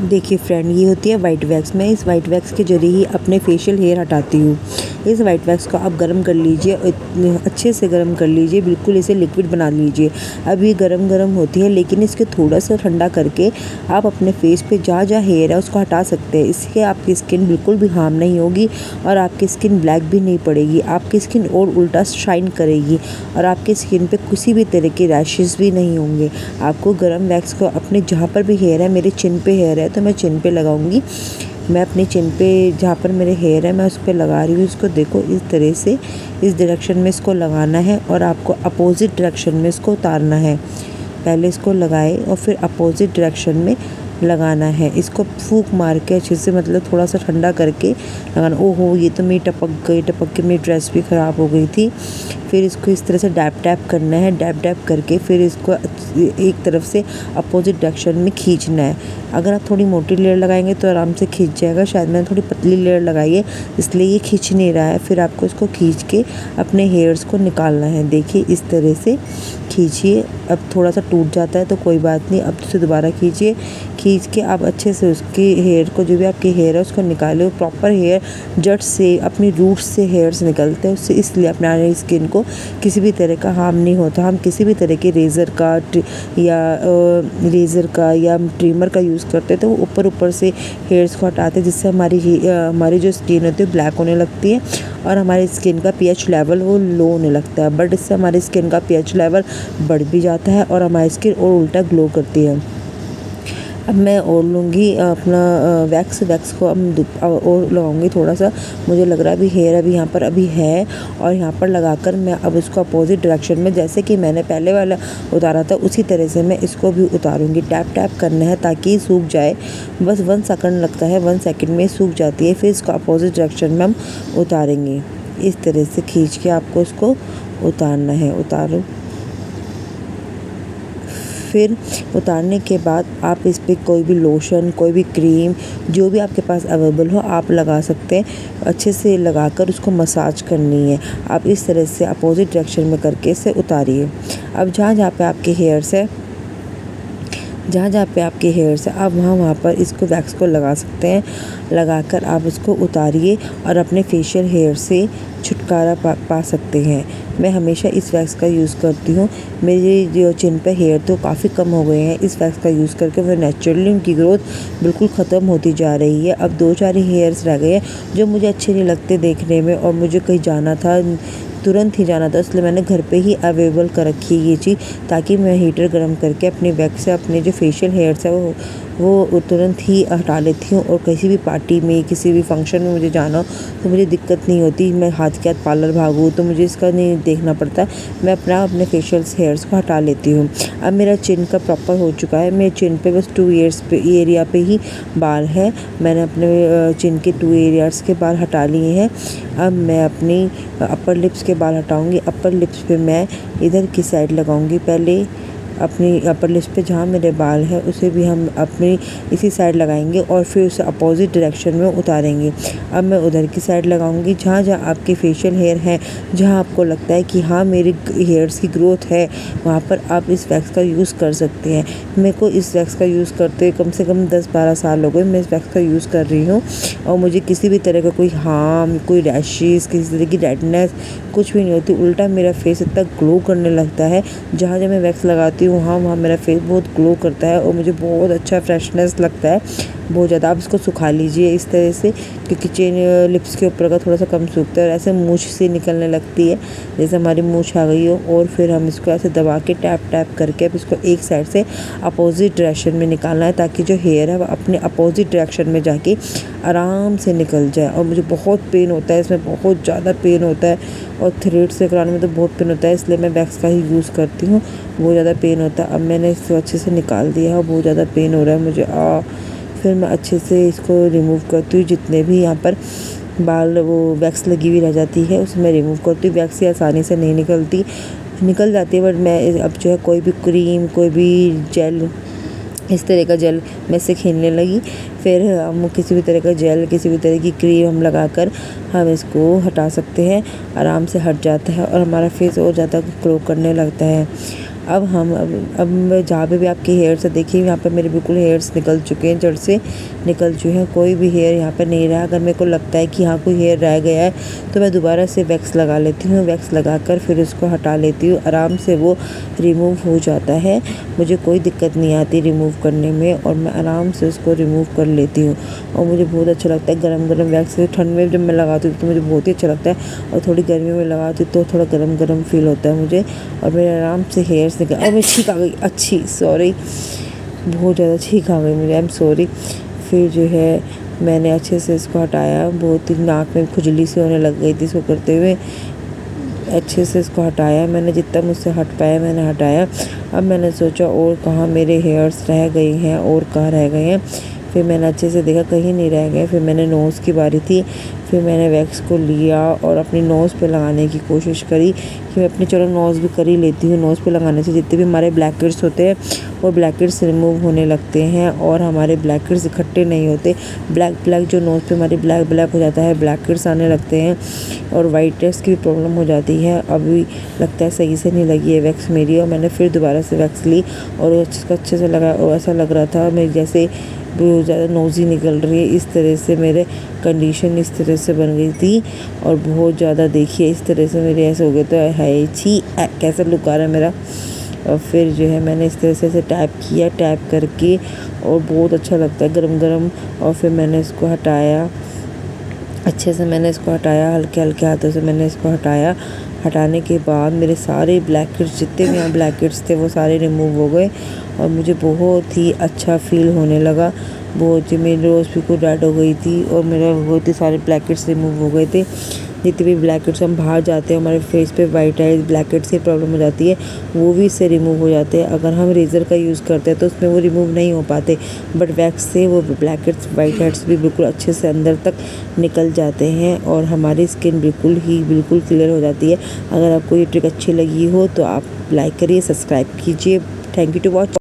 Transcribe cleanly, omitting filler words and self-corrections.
देखिए फ्रेंड, ये होती है वाइट वैक्स। मैं इस वाइट वैक्स के जरिए ही अपने फेशियल हेयर हटाती हूँ। इस वाइट वैक्स को आप गर्म कर लीजिए, अच्छे से गर्म कर लीजिए, बिल्कुल इसे लिक्विड बना लीजिए। अब ये गरम गरम होती है, लेकिन इसको थोड़ा सा ठंडा करके आप अपने फेस पे जहाँ जहाँ हेयर है उसको हटा सकते हैं। इससे आपकी स्किन बिल्कुल भी हार्म नहीं होगी और आपकी स्किन ब्लैक भी नहीं पड़ेगी। आपकी स्किन और उल्टा शाइन करेगी और आपकी स्किन पे किसी भी तरह के रैशेस भी नहीं होंगे। आपको गरम वैक्स को अपने जहाँ पर भी हेयर है, मेरे चिन पे हेयर है तो मैं चिन पे लगाऊंगी। मैं अपने चिन पे जहाँ पर मेरे हेयर है मैं उस पर लगा रही हूँ। इसको देखो, इस तरह से इस डायरेक्शन में इसको लगाना है और आपको अपोजिट डायरेक्शन में इसको उतारना है। पहले इसको लगाए और फिर अपोजिट डायरेक्शन में लगाना है। इसको फूंक मार के अच्छे से, मतलब थोड़ा सा ठंडा करके लगाना। ओहो, ये तो मेरी टपक के मेरी ड्रेस भी ख़राब हो गई थी। फिर इसको इस तरह से डैप डैप करना है। डैप डैप करके फिर इसको एक तरफ से अपोजिट डायरेक्शन में खींचना है। अगर आप थोड़ी मोटी लेयर लगाएंगे तो आराम से खींच जाएगा। शायद मैंने थोड़ी पतली लेयर लगाई है इसलिए ये खींच नहीं रहा है। फिर आपको इसको खींच के अपने हेयर्स को निकालना है। देखिए, इस तरह से खींचिए। अब थोड़ा सा टूट जाता है तो कोई बात नहीं, अब से दोबारा खींचिए। खींच के आप अच्छे से उसके हेयर को, जो भी आपके हेयर है उसको निकाले। प्रॉपर हेयर जड़ से, अपनी रूट्स से हेयर्स निकलते हैं उससे, इसलिए अपने स्किन को किसी भी तरह का हार्म नहीं होता। हम किसी भी तरह के रेज़र का या ट्रिमर का यूज़ करते हैं तो वो ऊपर से हेयर्स को हटाते हैं, जिससे हमारी जो स्किन होती है ब्लैक होने लगती है और हमारी स्किन का पीएच लेवल वो लो होने लगता है। बट इससे हमारी स्किन का पीएच लेवल बढ़ भी जाता है और हमारी स्किन और उल्टा ग्लो करती है। अब मैं और लूँगी अपना वैक्स को अब और लगाऊंगी थोड़ा सा। मुझे लग रहा है अभी हेयर अभी यहाँ पर अभी है और यहाँ पर लगाकर मैं अब इसको अपोजिट डायरेक्शन में, जैसे कि मैंने पहले वाला उतारा था उसी तरह से मैं इसको भी उतारूँगी। टैप टैप करना है ताकि सूख जाए। बस 1 सेकंड लगता है, 1 सेकंड में सूख जाती है। फिर इसको अपोजिट डायरेक्शन में हम उतारेंगे। इस तरह से खींच के आपको इसको उतारना है। उतारो। फिर उतारने के बाद आप इस पर कोई भी लोशन, कोई भी क्रीम, जो भी आपके पास अवेलेबल हो आप लगा सकते हैं। अच्छे से लगाकर उसको मसाज करनी है। आप इस तरह से अपोजिट डायरेक्शन में करके इसे उतारिए। अब जहाँ जहाँ पे आपके हेयर्स है, आप वहाँ पर इसको वैक्स को लगा सकते हैं। लगाकर आप इसको उतारिए और अपने फेशियल हेयर से छुटकारा पा सकते हैं। मैं हमेशा इस वैक्स का यूज़ करती हूँ। मेरे जो चिन पे हेयर तो काफ़ी कम हो गए हैं इस वैक्स का यूज़ करके। फिर नेचुरली उनकी ग्रोथ बिल्कुल ख़त्म होती जा रही है। अब 2-4 ही हेयर्स रह गए हैं जो मुझे अच्छे नहीं लगते देखने में, और मुझे कहीं जाना था, तुरंत ही जाना था, इसलिए मैंने घर पे ही अवेलेबल कर रखी है ये चीज़, ताकि मैं हीटर गर्म करके अपनी वैक्स से अपने जो फेशियल हेयर्स है वो तुरंत ही हटा लेती हूँ। और किसी भी पार्टी में, किसी भी फंक्शन में मुझे जाना हो तो मुझे दिक्कत नहीं होती। मैं हाथ के हाथ पार्लर भागूँ तो मुझे इसका नहीं देखना पड़ता। मैं अपने फेशियल हेयर्स को हटा लेती हूँ। अब मेरा चिन का प्रॉपर हो चुका है। मेरे चिन पे बस 2 ईयर्स पे एरिया पे ही बाल है। मैंने अपने चिन के 2 एरियाज़ के बाल हटा लिए हैं। अब मैं अपनी अपर लिप्स के बाल हटाऊंगी। अपर लिप्स पे मैं इधर की साइड लगाऊंगी। पहले अपनी अपर लिप्स पे जहाँ मेरे बाल है उसे भी हम अपनी इसी साइड लगाएंगे और फिर उसे अपोजिट डायरेक्शन में उतारेंगे। अब मैं उधर की साइड लगाऊंगी। जहाँ जहाँ आपके फेशियल हेयर हैं, जहाँ आपको लगता है कि हाँ मेरे हेयर्स की ग्रोथ है, वहाँ पर आप इस वैक्स का यूज़ कर सकते हैं। मेरे को इस वैक्स का यूज़ करते कम से कम 10-12 साल हो गए। मैं इस वैक्स का यूज़ कर रही हूँ और मुझे किसी भी तरह का कोई हार्म, कोई रैशेस, किसी तरह की रेडनेस कुछ भी नहीं होती। उल्टा मेरा फेस इतना ग्लो करने लगता है। जहाँ जहाँ मैं वैक्स लगाती हूँ वहाँ मेरा फेस बहुत ग्लो करता है और मुझे बहुत अच्छा फ्रेशनेस लगता है, बहुत ज़्यादा। आप इसको सुखा लीजिए इस तरह से, क्योंकि चेन लिप्स के ऊपर का थोड़ा सा कम सूखता है और ऐसे मूंछ से निकलने लगती है जैसे हमारी मूंछ आ गई हो। और फिर हम इसको ऐसे दबा के टैप टैप करके अब इसको एक साइड से अपोजिट डायरेक्शन में निकालना है, ताकि जो हेयर है वो अपने अपोजिट डायरेक्शन में जाके आराम से निकल जाए। और मुझे बहुत पेन होता है इसमें, बहुत ज़्यादा पेन होता है, और थ्रेड से कराने में तो बहुत पेन होता है, इसलिए मैं वैक्स का ही यूज़ करती हूँ। बहुत ज़्यादा पेन होता है। अब मैंने इसको अच्छे से निकाल दिया है, बहुत ज़्यादा पेन हो रहा है मुझे। फिर मैं अच्छे से इसको रिमूव करती हूँ। जितने भी यहाँ पर बाल वो वैक्स लगी हुई रह जाती है उसे मैं रिमूव करती हूँ। वैक्स आसानी से नहीं निकल जाती है, बट मैं अब जो है कोई भी क्रीम, कोई भी जेल, इस तरह का जेल मैं से खेलने लगी। फिर हम किसी भी तरह का जेल, किसी भी तरह की क्रीम हम लगाकर हम इसको हटा सकते हैं। आराम से हट जाता है और हमारा फेस और ज़्यादा ग्लो करने लगता है। अब जहाँ पे भी आपके हेयर्स है, देखिए यहाँ पे मेरे बिल्कुल हेयर्स निकल चुके हैं, जड़ से निकल चुके हैं, कोई भी हेयर यहाँ पे नहीं रहा। अगर मेरे को लगता है कि हाँ कोई हेयर रह गया है तो मैं दोबारा से वैक्स लगा लेती हूँ। वैक्स लगाकर फिर उसको हटा लेती हूँ, आराम से वो रिमूव हो जाता है। मुझे कोई दिक्कत नहीं आती रिमूव करने में, और मैं आराम से उसको रिमूव कर लेती हूँ। और मुझे बहुत अच्छा लगता है गरम गरम वैक्स। ठंड में जब मैं लगाती हूँ तो मुझे बहुत ही अच्छा लगता है, और थोड़ी गर्मी में लगाती हूँ तो थोड़ा गरम गरम फील होता है मुझे, और मेरे आराम से हेयर्स निकल। और मैं छींक आ गई, अच्छी सॉरी, बहुत ज़्यादा छींक आ गई मुझे, आई एम सॉरी। फिर जो है मैंने अच्छे से इसको हटाया, बहुत ही नाक में खुजली सी होने लग गई थी इसको करते हुए। अच्छे से इसको हटाया मैंने, जितना मुझसे हट पाया मैंने हटाया। अब मैंने सोचा और कहाँ मेरे हेयर्स रह गए हैं, और कहाँ रह गए हैं। फिर मैंने अच्छे से देखा कहीं नहीं रह गए। फिर मैंने नोज़ की बारी थी, फिर मैंने वैक्स को लिया और अपनी नोज़ पे लगाने की कोशिश करी कि मैं अपनी चलो नोज़ भी कर ही लेती हूँ। नोज़ पे लगाने से जितने भी हमारे ब्लैक हेड्स होते हैं वो ब्लैक हेड्स रिमूव होने लगते हैं, और हमारे ब्लैक हेड्स इकट्ठे नहीं होते। ब्लैक जो नोज़ पे हमारी ब्लैक हो जाता है, ब्लैक हेड्स आने लगते हैं, और वाइट हेड्स की भी प्रॉब्लम हो जाती है। अभी लगता है सही से नहीं लगी है वैक्स मेरी, और मैंने फिर दोबारा से वैक्स ली और अच्छे से लगा, और ऐसा लग रहा था मेरी जैसे बहुत ज़्यादा नोज़ी निकल रही है। इस तरह से मेरे कंडीशन इस तरह से बन गई थी, और बहुत ज़्यादा देखिए इस तरह से मेरे ऐसे हो गए। तो है छी कैसा लुक आ रहा है मेरा। और फिर जो है मैंने इस तरह से टैप किया, टैप करके, और बहुत अच्छा लगता है गरम गरम। और फिर मैंने इसको हटाया, अच्छे से मैंने इसको हटाया, हल्के हल्के हाथों से मैंने इसको हटाया। हटाने के बाद मेरे सारे ब्लैक हेड्स, जितने भी यहाँ ब्लैक हेड्स थे वो सारे रिमूव हो गए, और मुझे बहुत ही अच्छा फील होने लगा। बहुत ही मेरी रोज़ भी को रेड हो गई थी, और मेरा बहुत ही सारे ब्लैक हेड्स रिमूव हो गए थे। जितने भी ब्लैक हेड्स हम बाहर जाते हैं, हमारे फेस पे वाइट हेड्स ब्लैक हेड्स की प्रॉब्लम हो जाती है, वो भी इससे रिमूव हो जाते हैं। अगर हम रेज़र का यूज़ करते हैं तो उसमें वो रिमूव नहीं हो पाते, बट वैक्स से वो ब्लैक हेड्स वाइट हेड्स भी बिल्कुल अच्छे से अंदर तक निकल जाते हैं, और हमारी स्किन बिल्कुल क्लियर हो जाती है। अगर आपको ये ट्रिक अच्छी लगी हो तो आप लाइक करिए, सब्सक्राइब कीजिए। Thank you to watch.